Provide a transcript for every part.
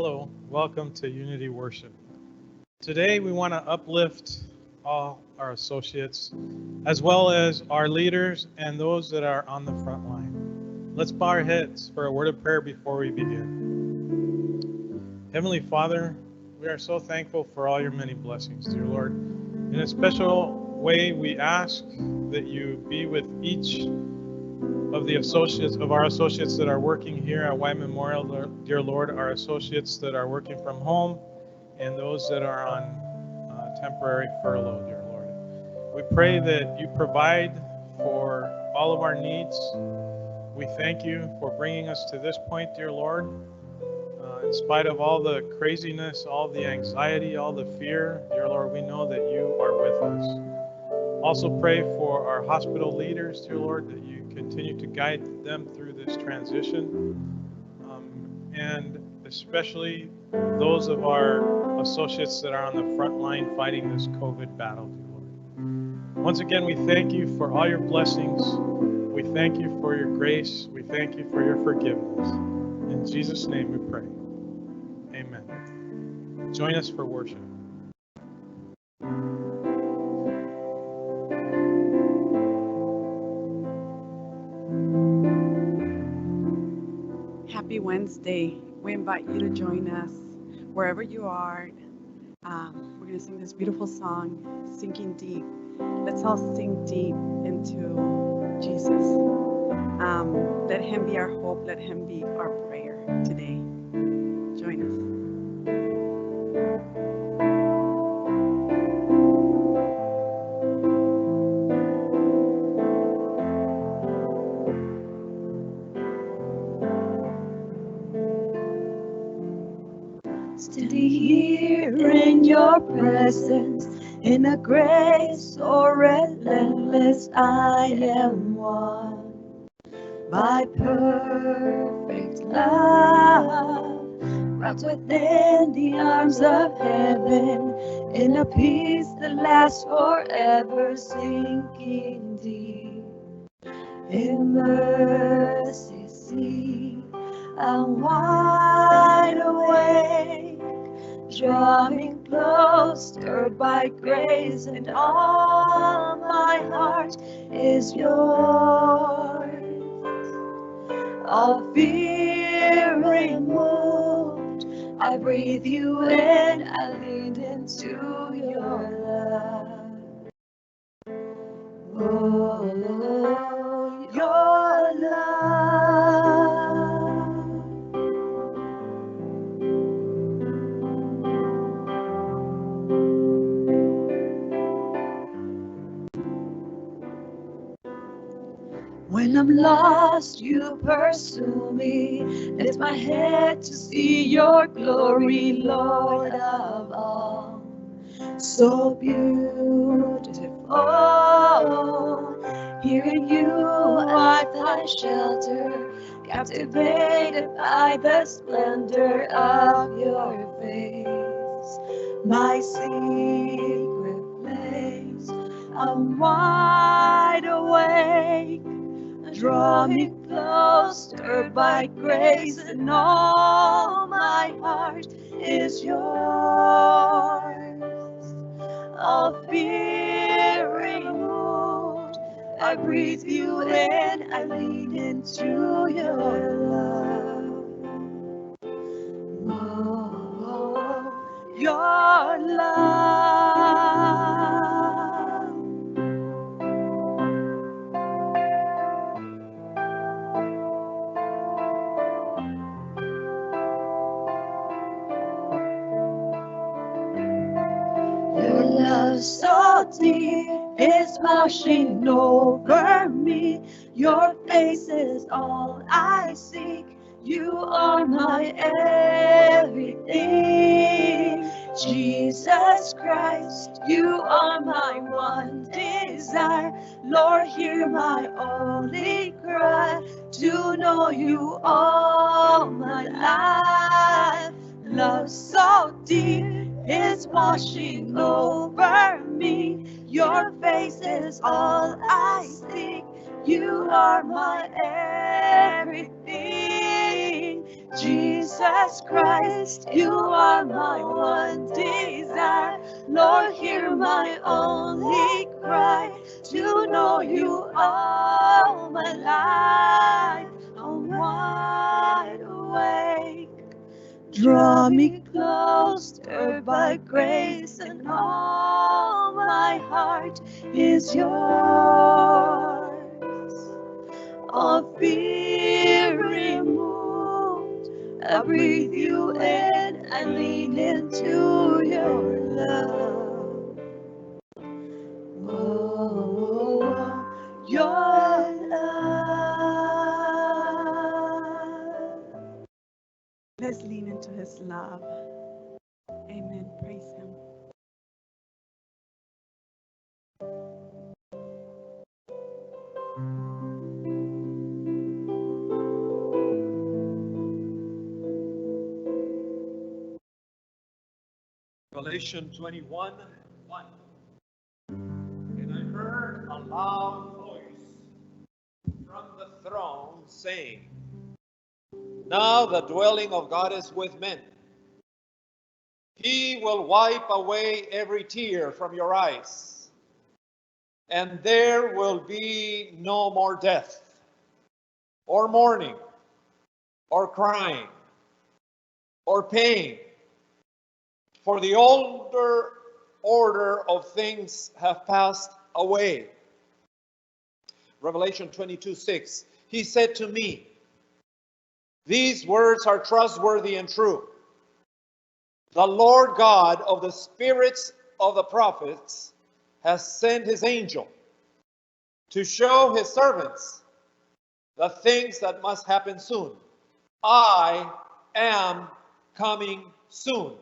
Hello, welcome to Unity Worship. Today we want to uplift all our associates as well as our leaders and those that are on the front line. Let's bow our heads for a word of prayer before we begin. Heavenly Father, we are so thankful for all your many blessings, dear Lord. In a special way, we ask that you be with each of the associates, of our associates that are working here at Y Memorial, dear Lord, our associates that are working from home, and those that are on temporary furlough, dear Lord. We pray that you provide for all of our needs. We thank you for bringing us to this point, dear Lord. In spite of all the craziness, all the anxiety, all the fear, dear Lord, we know that you are with us. Also pray for our hospital leaders, dear Lord, that you continue to guide them through this transition. And especially those of our associates that are on the front line fighting this COVID battle, dear Lord. Once again, we thank you for all your blessings. We thank you for your grace. We thank you for your forgiveness. In Jesus' name we pray. Amen. Join us for worship. Happy Wednesday. We invite you to join us wherever you are. We're going to sing this beautiful song, Sinking Deep. Let's all sink deep into Jesus. Let him be our hope. Let him be our prayer today. Join us. Standing here in your presence, in a grace so relentless, I am won by perfect love, wrapped within the arms of heaven, in a peace that lasts forever, sinking deep in mercy. See, I'm wide awake, drawing close, stirred by grace, and all my heart is yours. All fear removed, I breathe you in, I lean into your love. Oh, your love. When I'm lost, you pursue me. Lift my head to see your glory, Lord of all. So beautiful. Here in you I find shelter, captivated by the splendor of your face. My secret place, I'm wide awake. Draw me close, stirred by grace, and all my heart is yours. All fear removed, I breathe you in, I lean into your love. Oh, your love. Your love so deep, it's washing over me. Your face is all I seek. You are my everything. Jesus Christ, you are my one desire. Lord, hear my only cry, to know you all my life. Love so deep, it's washing over me. Your face is all I seek. You are my everything. Jesus Christ, you are my one desire. Lord, hear my only cry, to know you all my life. I'm wide awake. Draw me closer by grace, and all my heart is yours. All fear removed, I breathe you in and lean into your love. Oh, your love. Let's lean into his love. Amen. Praise him. Revelation 21:1. And I heard a loud voice from the throne saying, now the dwelling of God is with men. He will wipe away every tear from your eyes, and there will be no more death, or mourning, or crying, or pain, for the older order of things have passed away. Revelation 22:6. He said to me, these words are trustworthy and true. The Lord God of the spirits of the prophets has sent his angel to show his servants the things that must happen soon. I am coming soon.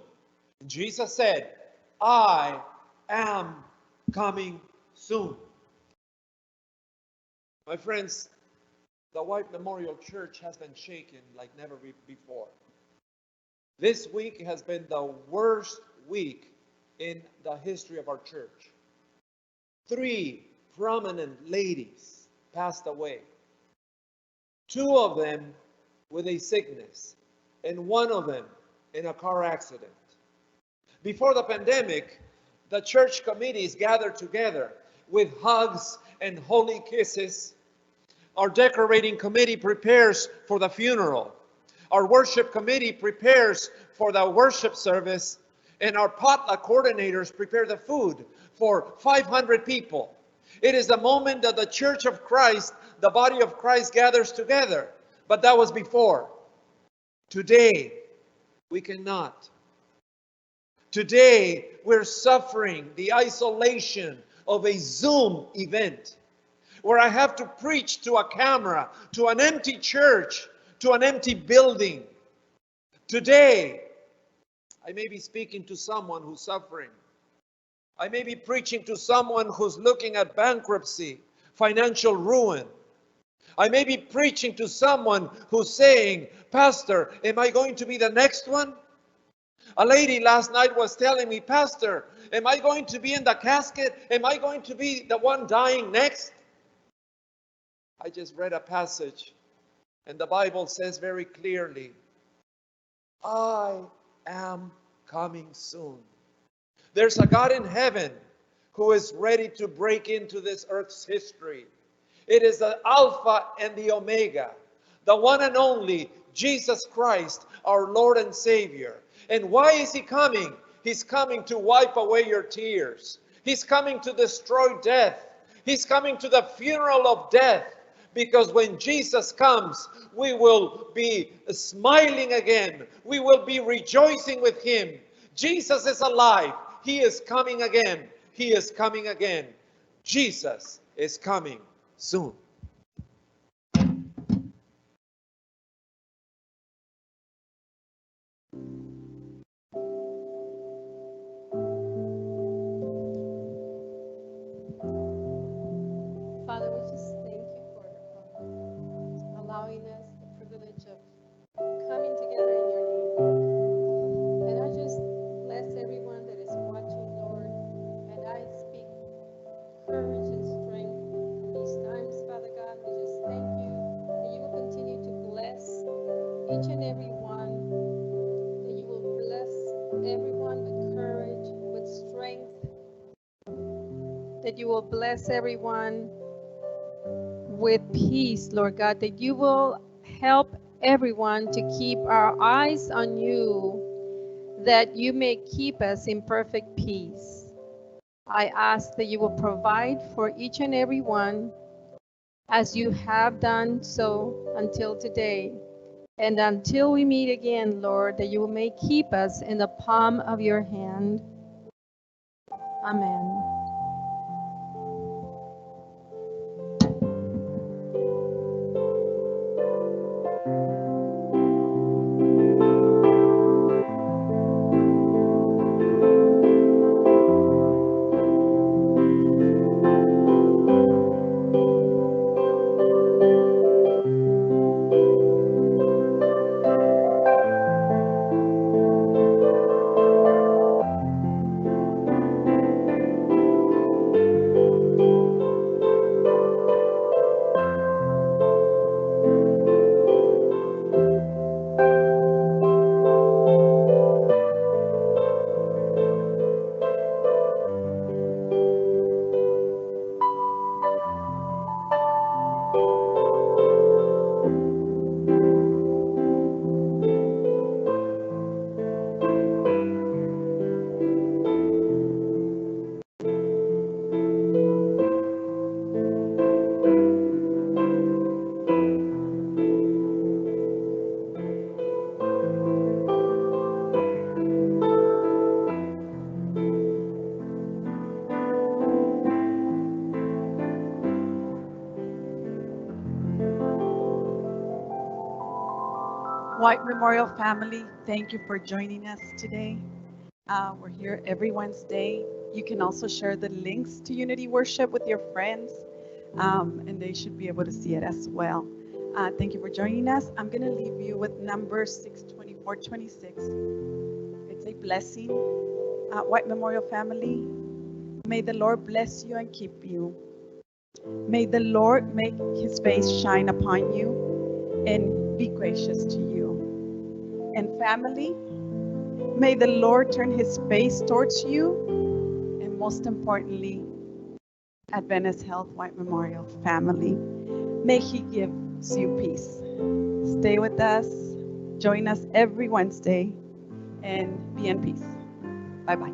Jesus said, I am coming soon. My friends, the White Memorial Church has been shaken like never before. This week has been the worst week in the history of our church. 3 prominent ladies passed away. 2 of them with a sickness, and 1 of them in a car accident. Before the pandemic, the church committees gathered together with hugs and holy kisses. Our decorating committee prepares for the funeral. Our worship committee prepares for the worship service, and our potluck coordinators prepare the food for 500 people. It is the moment that the Church of Christ, the body of Christ, gathers together. But that was before. Today, we cannot. Today, we're suffering the isolation of a Zoom event, where I have to preach to a camera, to an empty church, to an empty building. Today, I may be speaking to someone who's suffering. I may be preaching to someone who's looking at bankruptcy, financial ruin. I may be preaching to someone who's saying, Pastor, am I going to be the next one? A lady last night was telling me, Pastor, am I going to be in the casket? Am I going to be the one dying next? I just read a passage, and the Bible says very clearly, I am coming soon. There's a God in heaven who is ready to break into this earth's history. It is the Alpha and the Omega, the one and only Jesus Christ, our Lord and Savior. And why is he coming? He's coming to wipe away your tears. He's coming to destroy death. He's coming to the funeral of death. Because when Jesus comes, we will be smiling again. We will be rejoicing with him. Jesus is alive. He is coming again. He is coming again. Jesus is coming soon. Father, we just thank you for allowing us the privilege of coming together in your name, Lord. And I just bless everyone that is watching, Lord. And I speak courage and strength in these times, Father God. We just thank you that you will continue to bless each and every one that you will bless everyone with peace, Lord God, that you will help everyone to keep our eyes on you, that you may keep us in perfect peace. I ask that you will provide for each and every one as you have done so until today. And until we meet again, Lord, that you may keep us in the palm of your hand. Amen. White Memorial family, thank you for joining us today. We're here every Wednesday. You can also share the links to Unity Worship with your friends, and they should be able to see it as well. Thank you for joining us. I'm going to leave you with Numbers 6:24-26. It's a blessing. White Memorial family, may the Lord bless you and keep you. May the Lord make his face shine upon you and be gracious to you. And family, may the Lord turn his face towards you, and most importantly, Adventist Health White Memorial family, may he give you peace. Stay with us, join us every Wednesday, and be in peace. Bye-bye.